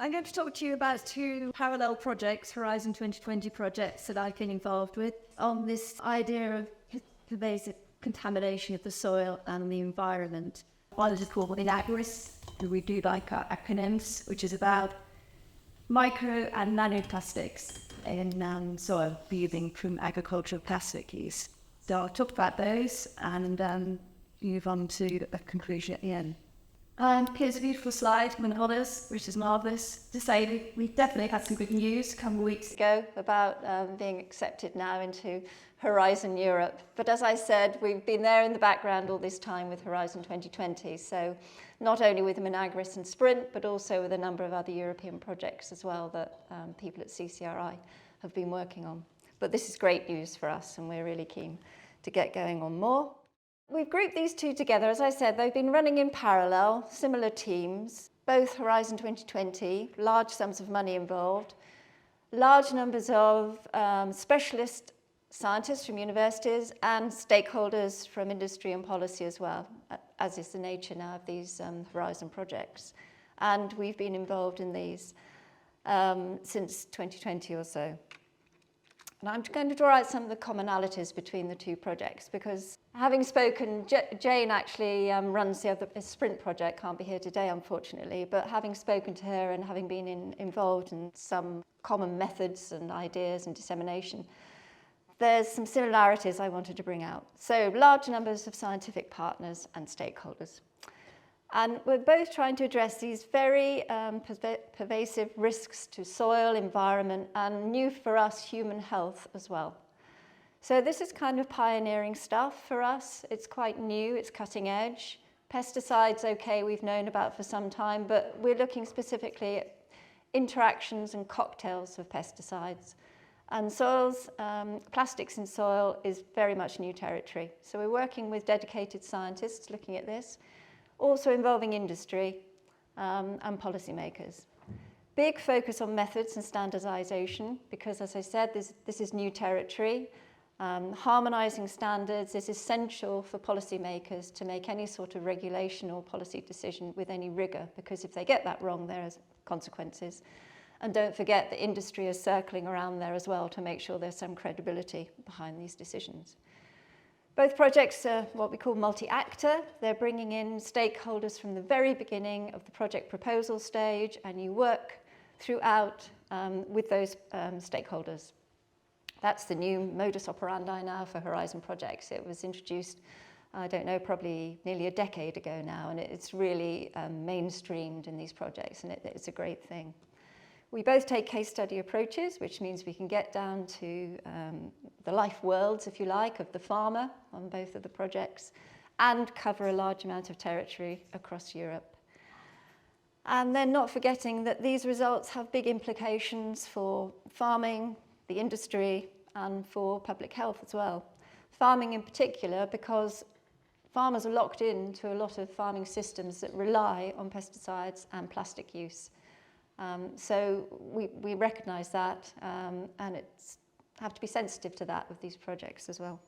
I'm going to talk to you about two parallel projects, Horizon 2020 projects that I've been involved with, on this idea of pervasive contamination of the soil and the environment. One is called MINAGRIS, who we do like our acronyms, which is about micro and nanoplastics in soil using from agricultural plastic use. So I'll talk about those and move on to a conclusion at the end. Here's a beautiful slide from Honors, which is marvellous to say we definitely had some good news a couple of weeks ago about being accepted now into Horizon Europe. But as I said, we've been there in the background all this time with Horizon 2020. So not only with MINAGRIS and Sprint, but also with a number of other European projects as well that people at CCRI have been working on. But this is great news for us, and we're really keen to get going on more. We've grouped these two together. As I said, they've been running in parallel, similar teams, both Horizon 2020, large sums of money involved, large numbers of specialist scientists from universities and stakeholders from industry and policy as well, as is the nature now of these Horizon projects. And we've been involved in these since 2020 or so. And I'm going to draw out some of the commonalities between the two projects because having spoken, Jane actually runs the Sprint project, can't be here today unfortunately, but having spoken to her and having been involved in some common methods and ideas and dissemination, there's some similarities I wanted to bring out. So large numbers of scientific partners and stakeholders. And we're both trying to address these very pervasive risks to soil, environment, and new for us, human health as well. So this is kind of pioneering stuff for us. It's quite new, it's cutting edge. Pesticides, okay, we've known about for some time, but we're looking specifically at interactions and cocktails of pesticides. And soils, plastics in soil is very much new territory. So we're working with dedicated scientists looking at this, also involving industry and policymakers. Big focus on methods and standardization because, as I said, this is new territory. Harmonizing standards is essential for policymakers to make any sort of regulation or policy decision with any rigor, because if they get that wrong, there are consequences. And don't forget the industry is circling around there as well to make sure there's some credibility behind these decisions. Both projects are what we call multi-actor. They're bringing in stakeholders from the very beginning of the project proposal stage, and you work throughout with those stakeholders. That's the new modus operandi now for Horizon projects. It was introduced, I don't know, probably nearly a decade ago now, and it's really mainstreamed in these projects, and it's a great thing. We both take case study approaches, which means we can get down to the life worlds, if you like, of the farmer on both of the projects and cover a large amount of territory across Europe. And then not forgetting that these results have big implications for farming, the industry, and for public health as well. Farming in particular, because farmers are locked into a lot of farming systems that rely on pesticides and plastic use. So we recognise that and it's have to be sensitive to that with these projects as well.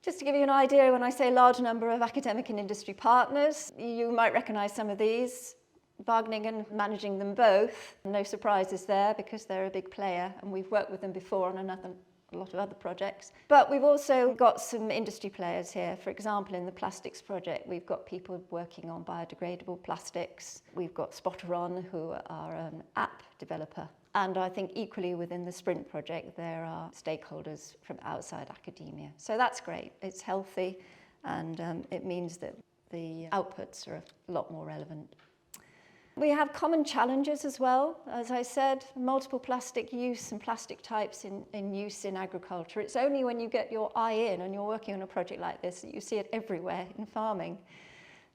Just to give you an idea, when I say large number of academic and industry partners, you might recognise some of these. Bargaining and managing them both, no surprises there because they're a big player and we've worked with them before on a lot of other projects. But we've also got some industry players here. For example, in the plastics project, we've got people working on biodegradable plastics. We've got Spotteron, who are an app developer. And I think equally within the Sprint project, there are stakeholders from outside academia. So that's great. It's healthy, and it means that the outputs are a lot more relevant. We have common challenges as well. As I said, multiple plastic use and plastic types in use in agriculture. It's only when you get your eye in and you're working on a project like this that you see it everywhere in farming.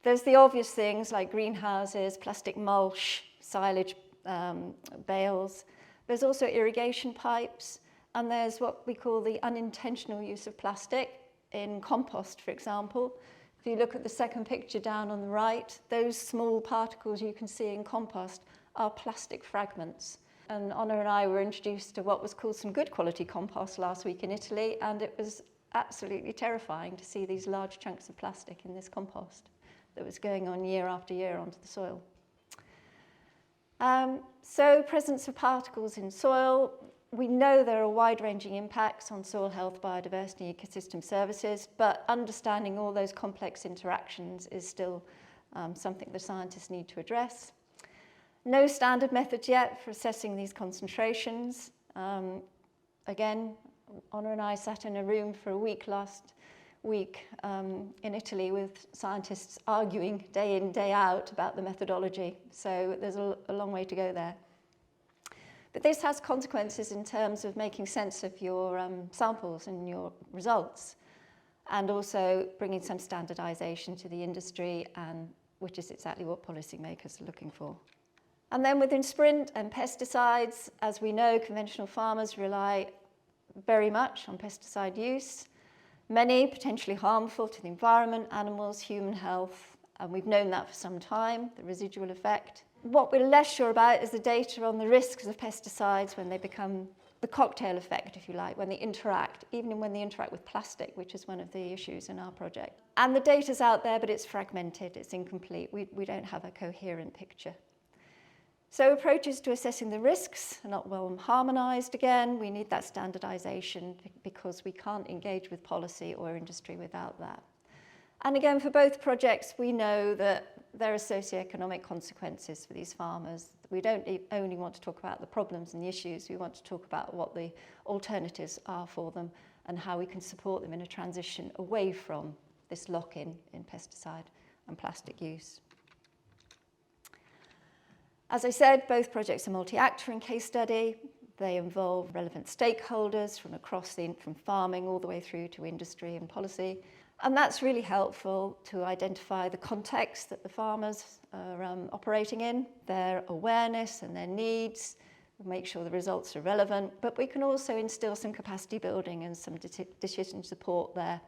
There's the obvious things like greenhouses, plastic mulch, silage bales. There's also irrigation pipes, and there's what we call the unintentional use of plastic in compost, for example. If you look at the second picture down on the right, those small particles you can see in compost are plastic fragments. And Honor and I were introduced to what was called some good quality compost last week in Italy, and it was absolutely terrifying to see these large chunks of plastic in this compost that was going on year after year onto the soil. So presence of particles in soil. We know there are wide-ranging impacts on soil health, biodiversity, ecosystem services, but understanding all those complex interactions is still something the scientists need to address. No standard methods yet for assessing these concentrations. Again, Honor and I sat in a room for a week last week in Italy with scientists arguing day in, day out about the methodology. So there's a long way to go there. But this has consequences in terms of making sense of your samples and your results, and also bringing some standardization to the industry, and which is exactly what policymakers are looking for. And then within Sprint and pesticides, as we know, conventional farmers rely very much on pesticide use, many potentially harmful to the environment, animals, human health, and we've known that for some time, the residual effect. What we're less sure about is the data on the risks of pesticides when they become the cocktail effect, if you like, when they interact, even when they interact with plastic, which is one of the issues in our project. And the data's out there, but it's fragmented, it's incomplete. We don't have a coherent picture. So approaches to assessing the risks are not well harmonized again. We need that standardization because we can't engage with policy or industry without that. And again, for both projects, we know that there are socioeconomic consequences for these farmers. We don't only want to talk about the problems and the issues, we want to talk about what the alternatives are for them and how we can support them in a transition away from this lock-in in pesticide and plastic use. As I said, both projects are multi-actor in case study. They involve relevant stakeholders from from farming all the way through to industry and policy. And that's really helpful to identify the context that the farmers are operating in, their awareness and their needs, make sure the results are relevant, but we can also instill some capacity building and some decision support there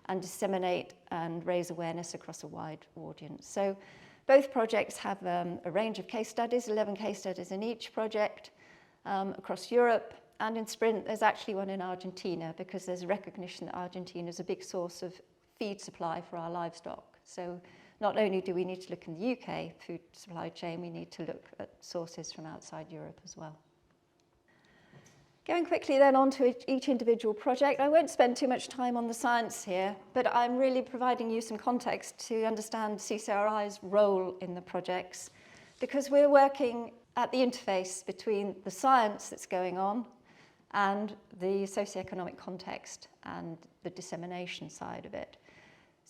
and disseminate and raise awareness across a wide audience. So both projects have a range of case studies, 11 case studies in each project across Europe. And in Sprint, there's actually one in Argentina because there's a recognition that Argentina is a big source of feed supply for our livestock. So not only do we need to look in the UK food supply chain, we need to look at sources from outside Europe as well. Going quickly then on to each individual project, I won't spend too much time on the science here, but I'm really providing you some context to understand CCRI's role in the projects, because we're working at the interface between the science that's going on and the socioeconomic context and the dissemination side of it.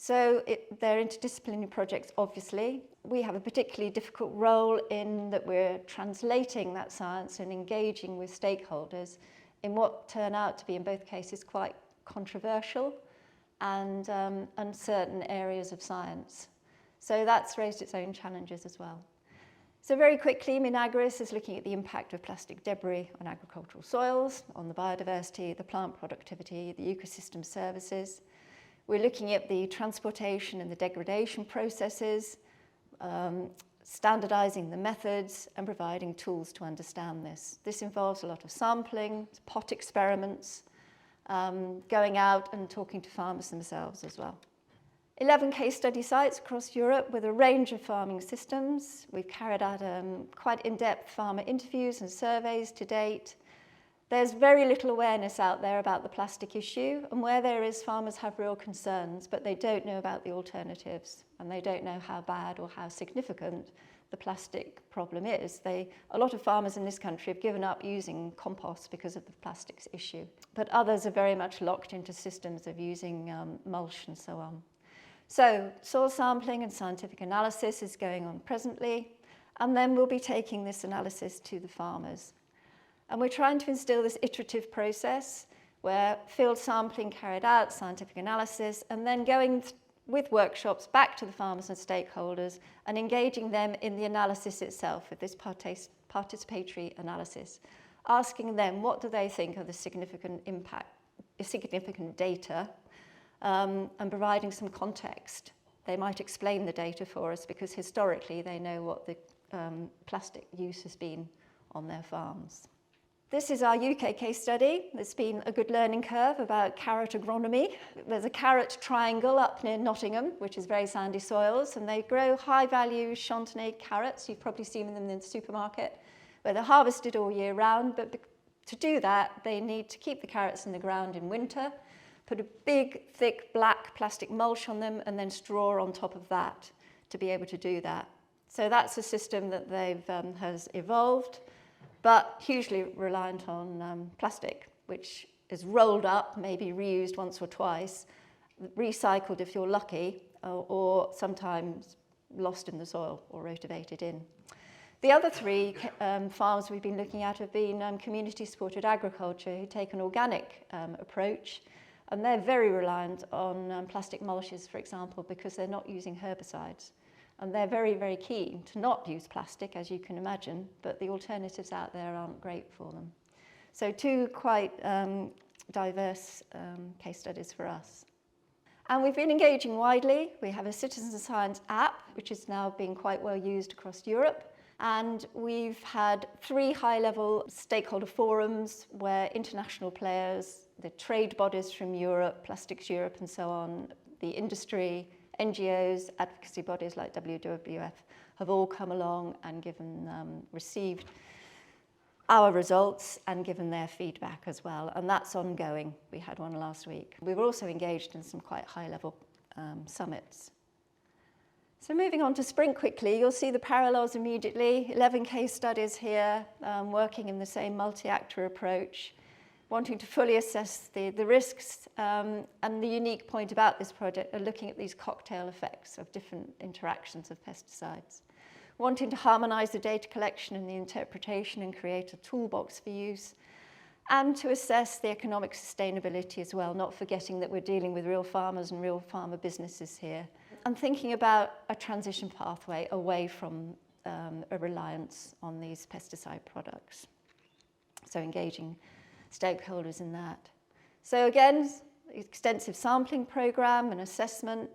So they're interdisciplinary projects, obviously. We have a particularly difficult role in that we're translating that science and engaging with stakeholders in what turn out to be, in both cases, quite controversial and uncertain areas of science. So that's raised its own challenges as well. So very quickly, MINAGRIS is looking at the impact of plastic debris on agricultural soils, on the biodiversity, the plant productivity, the ecosystem services. We're looking at the transportation and the degradation processes, standardizing the methods and providing tools to understand this. This involves a lot of sampling, pot experiments, going out and talking to farmers themselves as well. 11 case study sites across Europe with a range of farming systems. We've carried out quite in-depth farmer interviews and surveys to date. There's very little awareness out there about the plastic issue, and where there is, farmers have real concerns, but they don't know about the alternatives, and they don't know how bad or how significant the plastic problem is. A lot of farmers in this country have given up using compost because of the plastics issue, but others are very much locked into systems of using mulch and so on. So soil sampling and scientific analysis is going on presently, and then we'll be taking this analysis to the farmers. And we're trying to instill this iterative process where field sampling carried out, scientific analysis, and then going with workshops back to the farmers and stakeholders and engaging them in the analysis itself with this participatory analysis, asking them what do they think are the significant data, and providing some context. They might explain the data for us because historically they know what the plastic use has been on their farms. This is our UK case study. There's been a good learning curve about carrot agronomy. There's a carrot triangle up near Nottingham, which is very sandy soils, and they grow high-value Chantenay carrots. You've probably seen them in the supermarket, where they're harvested all year round. But to do that, they need to keep the carrots in the ground in winter, put a big, thick, black plastic mulch on them, and then straw on top of that to be able to do that. So that's a system that has evolved, but hugely reliant on plastic, which is rolled up, maybe reused once or twice, recycled if you're lucky, or sometimes lost in the soil or rotivated in. The other three farms we've been looking at have been community-supported agriculture, who take an organic approach, and they're very reliant on plastic mulches, for example, because they're not using herbicides. And they're very, very keen to not use plastic, as you can imagine, but the alternatives out there aren't great for them. So two quite diverse case studies for us. And we've been engaging widely. We have a citizen science app, which is now being quite well used across Europe. And we've had 3 high-level stakeholder forums where international players, the trade bodies from Europe, Plastics Europe and so on, the industry, NGOs, advocacy bodies like WWF have all come along and received our results and given their feedback as well. And that's ongoing. We had one last week. We were also engaged in some quite high-level summits. So moving on to Sprint quickly, you'll see the parallels immediately. 11 case studies here, working in the same multi-actor approach, wanting to fully assess the risks, and the unique point about this project are looking at these cocktail effects of different interactions of pesticides, wanting to harmonise the data collection and the interpretation and create a toolbox for use, and to assess the economic sustainability as well, not forgetting that we're dealing with real farmers and real farmer businesses here, and thinking about a transition pathway away from a reliance on these pesticide products. So engaging stakeholders in that. So again, extensive sampling program and assessment.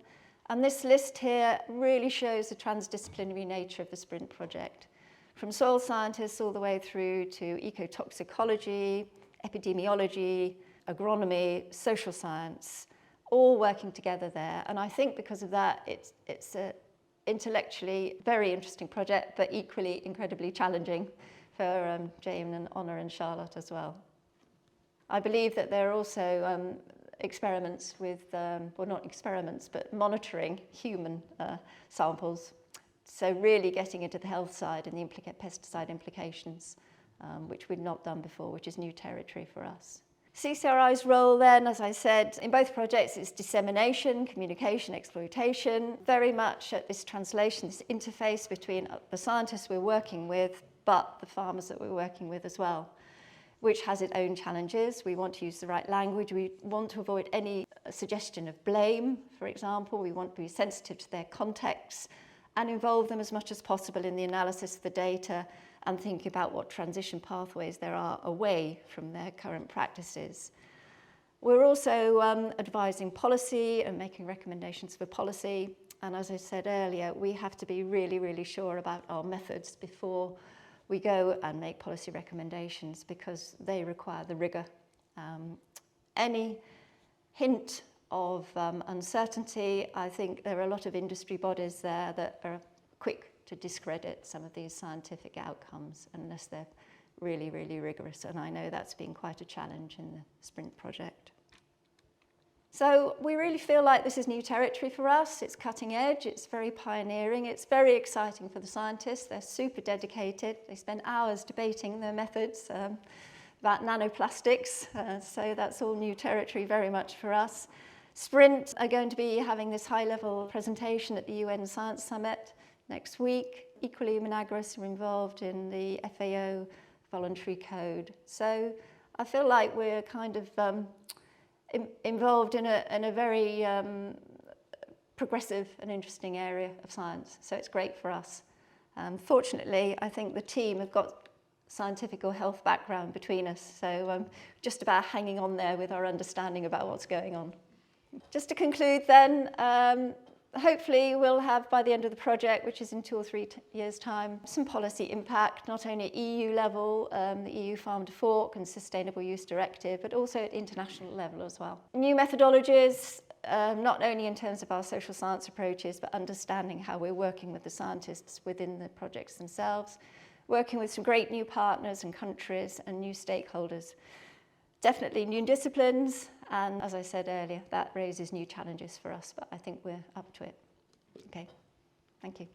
And this list here really shows the transdisciplinary nature of the Sprint project, from soil scientists all the way through to ecotoxicology, epidemiology, agronomy, social science, all working together there. And I think because of that, it's an intellectually very interesting project, but equally incredibly challenging for Jane and Honor and Charlotte as well. I believe that there are also experiments with, well, not experiments, but monitoring human samples. So really getting into the health side and the pesticide implications, which we'd not done before, which is new territory for us. CCRI's role then, as I said, in both projects is dissemination, communication, exploitation, very much at this translation, this interface between the scientists we're working with, but the farmers that we're working with as well, which has its own challenges. We want to use the right language. We want to avoid any suggestion of blame, for example. We want to be sensitive to their contexts and involve them as much as possible in the analysis of the data and think about what transition pathways there are away from their current practices. We're also advising policy and making recommendations for policy. And as I said earlier, we have to be really, really sure about our methods before we go and make policy recommendations, because they require the rigour. Any hint of uncertainty, I think there are a lot of industry bodies there that are quick to discredit some of these scientific outcomes unless they're really, really rigorous. And I know that's been quite a challenge in the Sprint project. So we really feel like this is new territory for us. It's cutting edge, it's very pioneering, it's very exciting for the scientists. They're super dedicated. They spend hours debating their methods about nanoplastics. So that's all new territory very much for us. Sprint are going to be having this high-level presentation at the UN Science Summit next week. Equally, MINAGRIS are involved in the FAO voluntary code. So I feel like we're kind of involved in a very progressive and interesting area of science. So it's great for us. Fortunately, I think the team have got scientific or health background between us. So just about hanging on there with our understanding about what's going on. Just to conclude then, Hopefully we'll have, by the end of the project, which is in 2 or 3 years' time, some policy impact, not only at EU level, the EU Farm to Fork and Sustainable Use Directive, but also at international level as well. New methodologies, not only in terms of our social science approaches, but understanding how we're working with the scientists within the projects themselves, working with some great new partners and countries and new stakeholders. Definitely new disciplines, and as I said earlier, that raises new challenges for us, but I think we're up to it. Okay, thank you.